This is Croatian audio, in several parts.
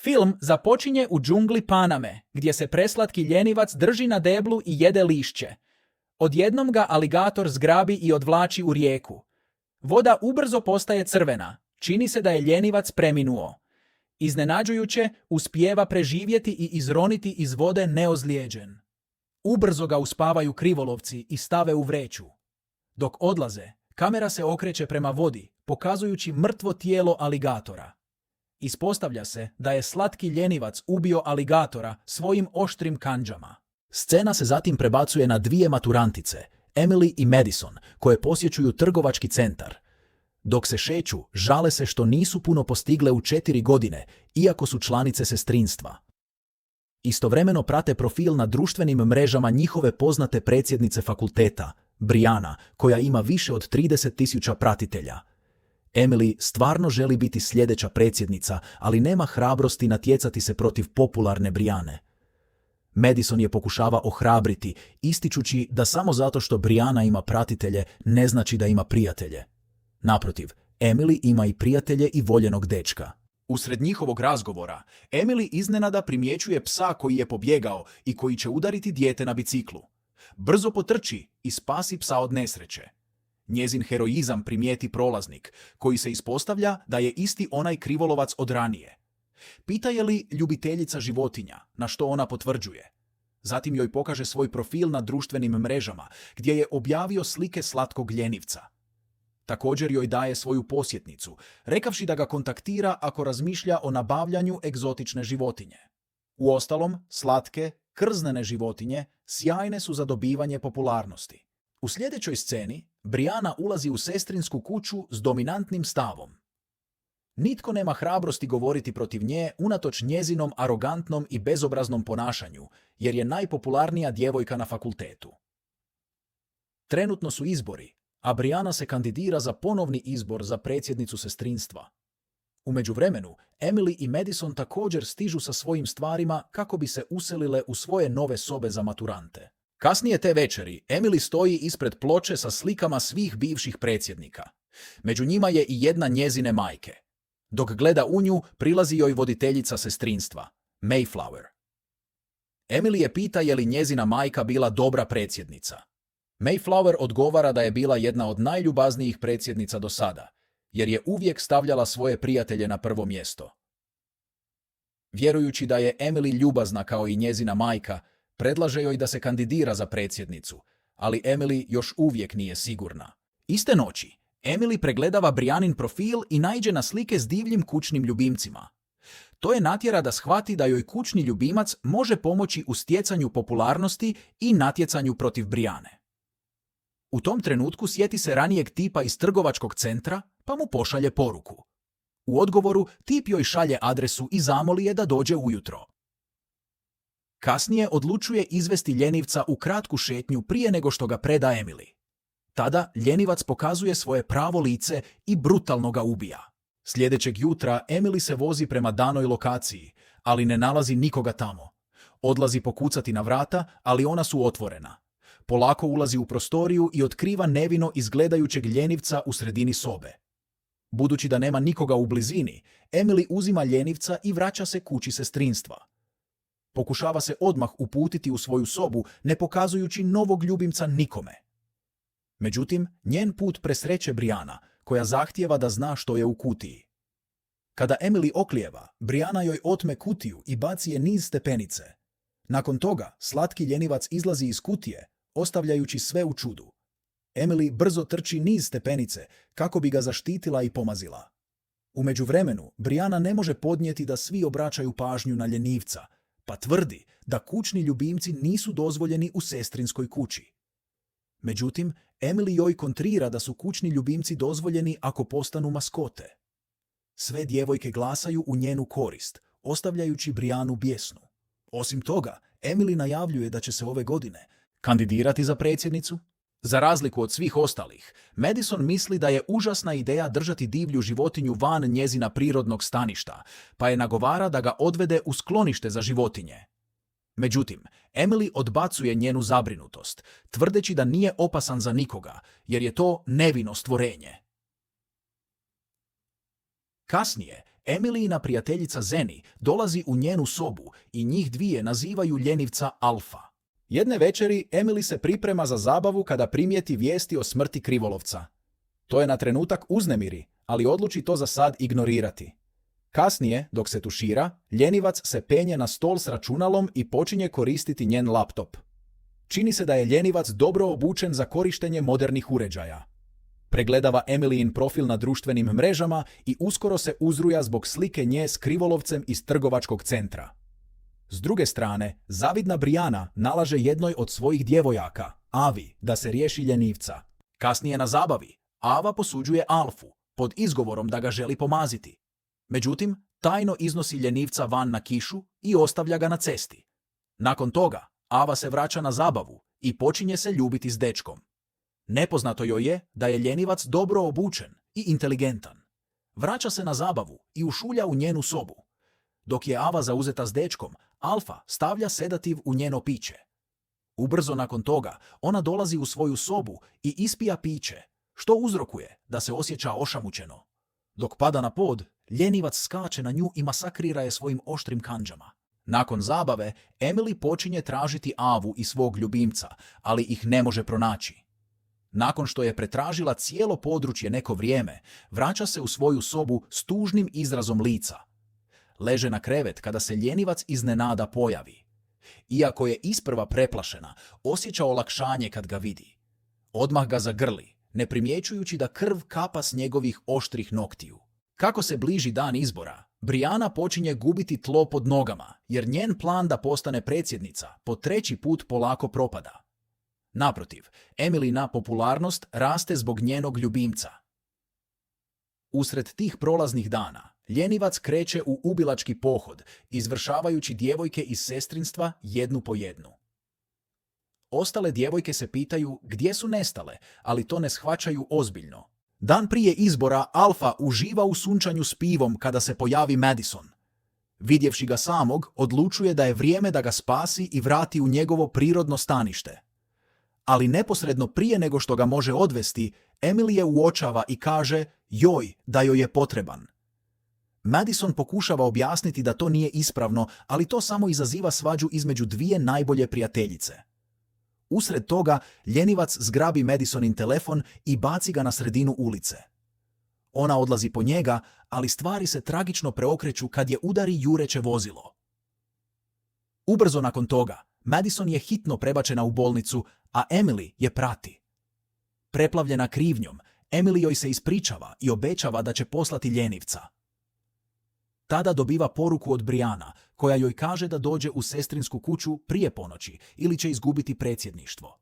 Film započinje u džungli Paname, gdje se preslatki ljenivac drži na deblu i jede lišće. Odjednom ga aligator zgrabi i odvlači u rijeku. Voda ubrzo postaje crvena, čini se da je ljenivac preminuo. Iznenađujuće, uspijeva preživjeti i izroniti iz vode neozlijeđen. Ubrzo ga uspavaju krivolovci i stave u vreću. Dok odlaze, kamera se okreće prema vodi, pokazujući mrtvo tijelo aligatora. Ispostavlja se da je slatki ljenivac ubio aligatora svojim oštrim kandžama. Scena se zatim prebacuje na dvije maturantice, Emily i Madison, koje posjećuju trgovački centar. Dok se šeću, žale se što nisu puno postigle u 4 godine, iako su članice sestrinstva. Istovremeno prate profil na društvenim mrežama njihove poznate predsjednice fakulteta, Brianna, koja ima više od 30.000 pratitelja. Emily stvarno želi biti sljedeća predsjednica, ali nema hrabrosti natjecati se protiv popularne Brianne. Madison je pokušava ohrabriti, ističući da samo zato što Brianna ima pratitelje ne znači da ima prijatelje. Naprotiv, Emily ima i prijatelje i voljenog dečka. Usred njihovog razgovora, Emily iznenada primjećuje psa koji je pobjegao i koji će udariti dijete na biciklu. Brzo potrči i spasi psa od nesreće. Njezin heroizam primijeti prolaznik, koji se ispostavlja da je isti onaj krivolovac od ranije. Pita je li ljubiteljica životinja, na što ona potvrđuje. Zatim joj pokaže svoj profil na društvenim mrežama, gdje je objavio slike slatkog ljenivca. Također joj daje svoju posjetnicu, rekavši da ga kontaktira ako razmišlja o nabavljanju egzotične životinje. Uostalom, slatke, krznene životinje sjajne su za dobivanje popularnosti. U sljedećoj sceni, Brianna ulazi u sestrinsku kuću s dominantnim stavom. Nitko nema hrabrosti govoriti protiv nje unatoč njezinom arogantnom i bezobraznom ponašanju, jer je najpopularnija djevojka na fakultetu. Trenutno su izbori, a Brianna se kandidira za ponovni izbor za predsjednicu sestrinstva. U međuvremenu, Emily i Madison također stižu sa svojim stvarima kako bi se uselile u svoje nove sobe za maturante. Kasnije te večeri, Emily stoji ispred ploče sa slikama svih bivših predsjednika. Među njima je i jedna njezine majke. Dok gleda u nju, prilazi joj voditeljica sestrinstva, Mayflower. Emily je pita je li njezina majka bila dobra predsjednica. Mayflower odgovara da je bila jedna od najljubaznijih predsjednica do sada, jer je uvijek stavljala svoje prijatelje na prvo mjesto. Vjerujući da je Emily ljubazna kao i njezina majka, predlaže joj da se kandidira za predsjednicu, ali Emily još uvijek nije sigurna. Iste noći, Emily pregledava Briannin profil i naiđe na slike s divljim kućnim ljubimcima. To je natjera da shvati da joj kućni ljubimac može pomoći u stjecanju popularnosti i natjecanju protiv Brianne. U tom trenutku sjeti se ranijeg tipa iz trgovačkog centra, pa mu pošalje poruku. U odgovoru tip joj šalje adresu i zamoli je da dođe ujutro. Kasnije odlučuje izvesti ljenivca u kratku šetnju prije nego što ga preda Emily. Tada ljenivac pokazuje svoje pravo lice i brutalno ga ubija. Sljedećeg jutra Emily se vozi prema danoj lokaciji, ali ne nalazi nikoga tamo. Odlazi pokucati na vrata, ali ona su otvorena. Polako ulazi u prostoriju i otkriva nevino izgledajućeg ljenivca u sredini sobe. Budući da nema nikoga u blizini, Emily uzima ljenivca i vraća se kući sestrinstva. Pokušava se odmah uputiti u svoju sobu, ne pokazujući novog ljubimca nikome. Međutim, njen put presreće Brianna, koja zahtijeva da zna što je u kutiji. Kada Emily oklijeva, Brianna joj otme kutiju i baci je niz stepenice. Nakon toga, slatki ljenivac izlazi iz kutije, ostavljajući sve u čudu. Emily brzo trči niz stepenice kako bi ga zaštitila i pomazila. U međuvremenu, Brianna ne može podnijeti da svi obraćaju pažnju na ljenivca, pa tvrdi da kućni ljubimci nisu dozvoljeni u sestrinskoj kući. Međutim, Emily joj kontrira da su kućni ljubimci dozvoljeni ako postanu maskote. Sve djevojke glasaju u njenu korist, ostavljajući Briannu bijesnu. Osim toga, Emily najavljuje da će se ove godine kandidirati za predsjednicu. Za razliku od svih ostalih, Madison misli da je užasna ideja držati divlju životinju van njezina prirodnog staništa, pa je nagovara da ga odvede u sklonište za životinje. Međutim, Emily odbacuje njenu zabrinutost, tvrdeći da nije opasan za nikoga, jer je to nevino stvorenje. Kasnije, Emilijina prijateljica Zeni dolazi u njenu sobu i njih dvije nazivaju ljenivca Alfa. Jedne večeri Emily se priprema za zabavu kada primijeti vijesti o smrti krivolovca. To je na trenutak uznemiri, ali odluči to za sad ignorirati. Kasnije, dok se tušira, ljenivac se penje na stol s računalom i počinje koristiti njen laptop. Čini se da je ljenivac dobro obučen za korištenje modernih uređaja. Pregledava Emilijin profil na društvenim mrežama i uskoro se uzruja zbog slike nje s krivolovcem iz trgovačkog centra. S druge strane, zavidna Briana nalaže jednoj od svojih djevojaka, Avi, da se riješi ljenivca. Kasnije na zabavi, Ava posuđuje Alfu, pod izgovorom da ga želi pomaziti. Međutim, tajno iznosi ljenivca van na kišu i ostavlja ga na cesti. Nakon toga, Ava se vraća na zabavu i počinje se ljubiti s dečkom. Nepoznato joj je da je ljenivac dobro obučen i inteligentan. Vraća se na zabavu i ušulja u njenu sobu. Dok je Ava zauzeta s dečkom, Alfa stavlja sedativ u njeno piće. Ubrzo nakon toga, ona dolazi u svoju sobu i ispija piće, što uzrokuje da se osjeća ošamućeno. Dok pada na pod, ljenivac skače na nju i masakrira je svojim oštrim kandžama. Nakon zabave, Emily počinje tražiti Avu i svog ljubimca, ali ih ne može pronaći. Nakon što je pretražila cijelo područje neko vrijeme, vraća se u svoju sobu s tužnim izrazom lica. Leže na krevet kada se ljenivac iznenada pojavi. Iako je isprva preplašena, osjeća olakšanje kad ga vidi. Odmah ga zagrli, ne primjećujući da krv kapa s njegovih oštrih noktiju. Kako se bliži dan izbora, Briana počinje gubiti tlo pod nogama, jer njen plan da postane predsjednica po treći put polako propada. Naprotiv, Emilyina popularnost raste zbog njenog ljubimca. Usred tih prolaznih dana, ljenivac kreće u ubilački pohod, izvršavajući djevojke iz sestrinstva jednu po jednu. Ostale djevojke se pitaju gdje su nestale, ali to ne shvaćaju ozbiljno. Dan prije izbora Alfa uživa u sunčanju s pivom kada se pojavi Madison. Vidjevši ga samog, odlučuje da je vrijeme da ga spasi i vrati u njegovo prirodno stanište. Ali neposredno prije nego što ga može odvesti, Emily je uočava i kaže joj da joj je potreban. Madison pokušava objasniti da to nije ispravno, ali to samo izaziva svađu između dvije najbolje prijateljice. Usred toga, ljenivac zgrabi Madisonin telefon i baci ga na sredinu ulice. Ona odlazi po njega, ali stvari se tragično preokreću kad je udari jureće vozilo. Ubrzo nakon toga, Madison je hitno prebačena u bolnicu, a Emily je prati. Preplavljena krivnjom, Emily joj se ispričava i obećava da će poslati ljenivca. Tada dobiva poruku od Briana, koja joj kaže da dođe u sestrinsku kuću prije ponoći ili će izgubiti predsjedništvo.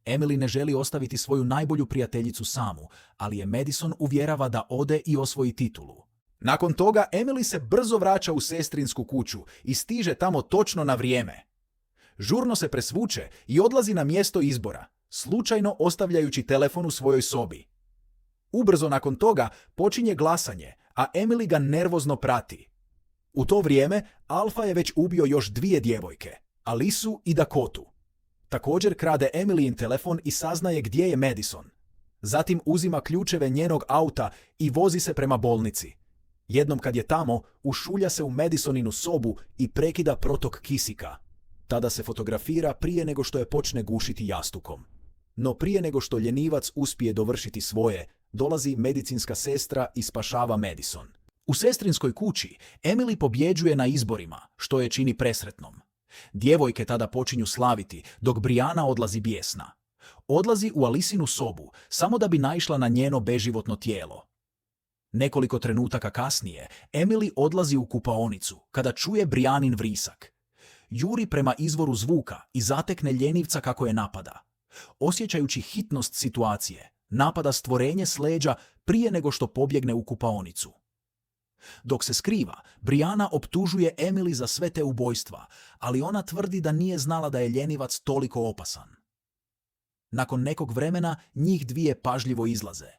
Emily ne želi ostaviti svoju najbolju prijateljicu samu, ali je Madison uvjerava da ode i osvoji titulu. Nakon toga Emily se brzo vraća u sestrinsku kuću i stiže tamo točno na vrijeme. Žurno se presvuče i odlazi na mjesto izbora, slučajno ostavljajući telefon u svojoj sobi. Ubrzo nakon toga počinje glasanje, a Emily ga nervozno prati. U to vrijeme Alfa je već ubio još dvije djevojke, Alisu i Dakotu. Također krade Emilyin telefon i saznaje gdje je Madison. Zatim uzima ključeve njenog auta i vozi se prema bolnici. Jednom kad je tamo, ušulja se u Madisoninu sobu i prekida protok kisika. Tada se fotografira prije nego što je počne gušiti jastukom. No prije nego što ljenivac uspije dovršiti svoje, dolazi medicinska sestra i spašava Madison. U sestrinskoj kući Emily pobjeđuje na izborima, što je čini presretnom. Djevojke tada počinju slaviti, dok Briana odlazi bijesna. Odlazi u Alisinu sobu, samo da bi naišla na njeno beživotno tijelo. Nekoliko trenutaka kasnije, Emily odlazi u kupaonicu, kada čuje Brianin vrisak. Juri prema izvoru zvuka i zatekne ljenivca kako je napada. Osjećajući hitnost situacije, napada stvorenje s leđa prije nego što pobjegne u kupaonicu. Dok se skriva, Briana optužuje Emily za sve te ubojstva, ali ona tvrdi da nije znala da je ljenivac toliko opasan. Nakon nekog vremena njih dvije pažljivo izlaze.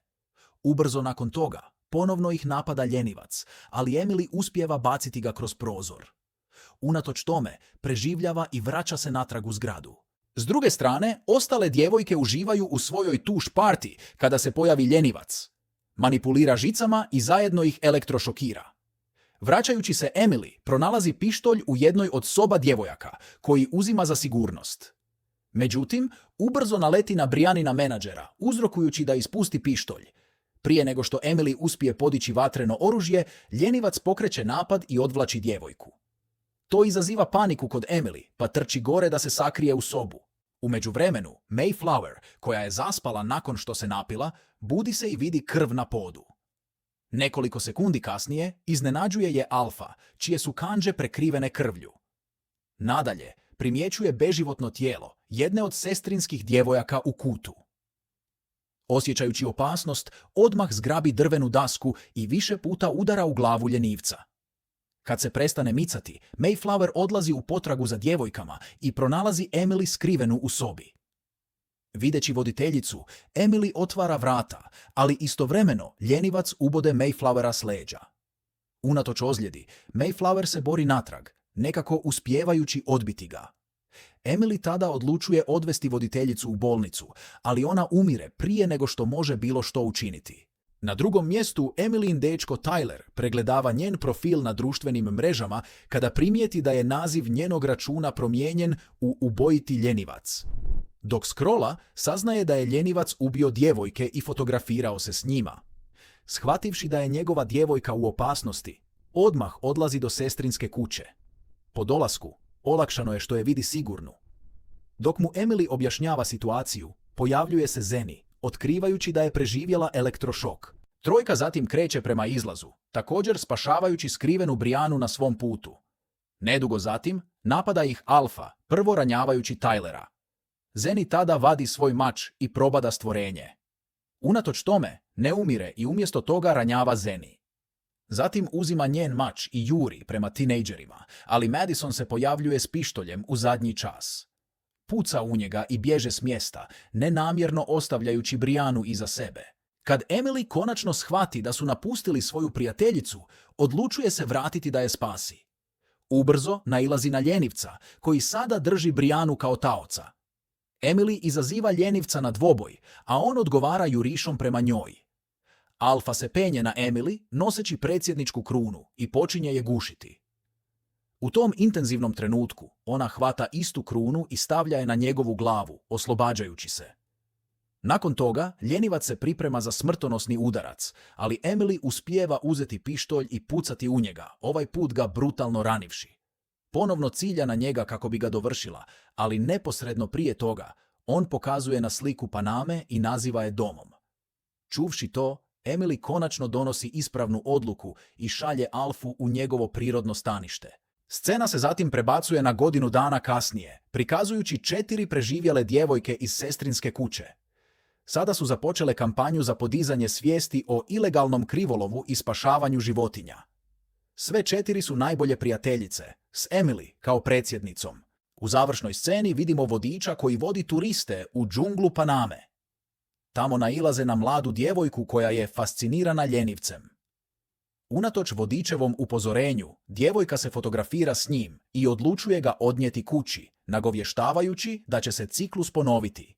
Ubrzo nakon toga, ponovno ih napada ljenivac, ali Emily uspijeva baciti ga kroz prozor. Unatoč tome, preživljava i vraća se natrag u zgradu. S druge strane, ostale djevojke uživaju u svojoj tuš parti kada se pojavi ljenivac. Manipulira žicama i zajedno ih elektrošokira. Vraćajući se Emily, pronalazi pištolj u jednoj od soba djevojaka, koji uzima za sigurnost. Međutim, ubrzo naleti na Brianina menadžera, uzrokujući da ispusti pištolj. Prije nego što Emily uspije podići vatreno oružje, ljenivac pokreće napad i odvlači djevojku. To izaziva paniku kod Emily, pa trči gore da se sakrije u sobu. U međuvremenu, Mayflower, koja je zaspala nakon što se napila, budi se i vidi krv na podu. Nekoliko sekundi kasnije iznenađuje je Alfa, čije su kandže prekrivene krvlju. Nadalje, primjećuje beživotno tijelo jedne od sestrinskih djevojaka u kutu. Osjećajući opasnost, odmah zgrabi drvenu dasku i više puta udara u glavu ljenivca. Kad se prestane micati, Mayflower odlazi u potragu za djevojkama i pronalazi Emily skrivenu u sobi. Videći voditeljicu, Emily otvara vrata, ali istovremeno ljenivac ubode Mayflowera s leđa. Unatoč ozljedi, Mayflower se bori natrag, nekako uspijevajući odbiti ga. Emily tada odlučuje odvesti voditeljicu u bolnicu, ali ona umire prije nego što može bilo što učiniti. Na drugom mjestu Emilyn dečko Tyler pregledava njen profil na društvenim mrežama kada primijeti da je naziv njenog računa promijenjen u ubojiti ljenivac. Dok scrolla, saznaje da je ljenivac ubio djevojke i fotografirao se s njima. Shvativši da je njegova djevojka u opasnosti, odmah odlazi do sestrinske kuće. Po dolasku, olakšano je što je vidi sigurnu. Dok mu Emily objašnjava situaciju, pojavljuje se Zeni, otkrivajući da je preživjela elektrošok. Trojka zatim kreće prema izlazu, također spašavajući skrivenu Brianu na svom putu. Nedugo zatim, napada ih Alfa, prvo ranjavajući Tylera. Zeni tada vadi svoj mač i probada stvorenje. Unatoč tome, ne umire i umjesto toga ranjava Zeni. Zatim uzima njen mač i juri prema tinejdžerima, ali Madison se pojavljuje s pištoljem u zadnji čas. Puca u njega i bježe s mjesta, nenamjerno ostavljajući Brianu iza sebe. Kad Emily konačno shvati da su napustili svoju prijateljicu, odlučuje se vratiti da je spasi. Ubrzo nailazi na ljenivca, koji sada drži Brianu kao taoca. Emily izaziva ljenivca na dvoboj, a on odgovara jurišom prema njoj. Alfa se penje na Emily, noseći predsjedničku krunu, i počinje je gušiti. U tom intenzivnom trenutku ona hvata istu krunu i stavlja je na njegovu glavu, oslobađajući se. Nakon toga, ljenivac se priprema za smrtonosni udarac, ali Emily uspijeva uzeti pištolj i pucati u njega, ovaj put ga brutalno ranivši. Ponovno cilja na njega kako bi ga dovršila, ali neposredno prije toga, on pokazuje na sliku Paname i naziva je domom. Čuvši to, Emily konačno donosi ispravnu odluku i šalje Alfu u njegovo prirodno stanište. Scena se zatim prebacuje na godinu dana kasnije, prikazujući 4 preživjele djevojke iz sestrinske kuće. Sada su započele kampanju za podizanje svijesti o ilegalnom krivolovu i spašavanju životinja. Sve 4 su najbolje prijateljice, s Emily kao predsjednicom. U završnoj sceni vidimo vodiča koji vodi turiste u džunglu Paname. Tamo nailaze na mladu djevojku koja je fascinirana ljenivcem. Unatoč vodičevom upozorenju, djevojka se fotografira s njim i odlučuje ga odnijeti kući, nagovještavajući da će se ciklus ponoviti.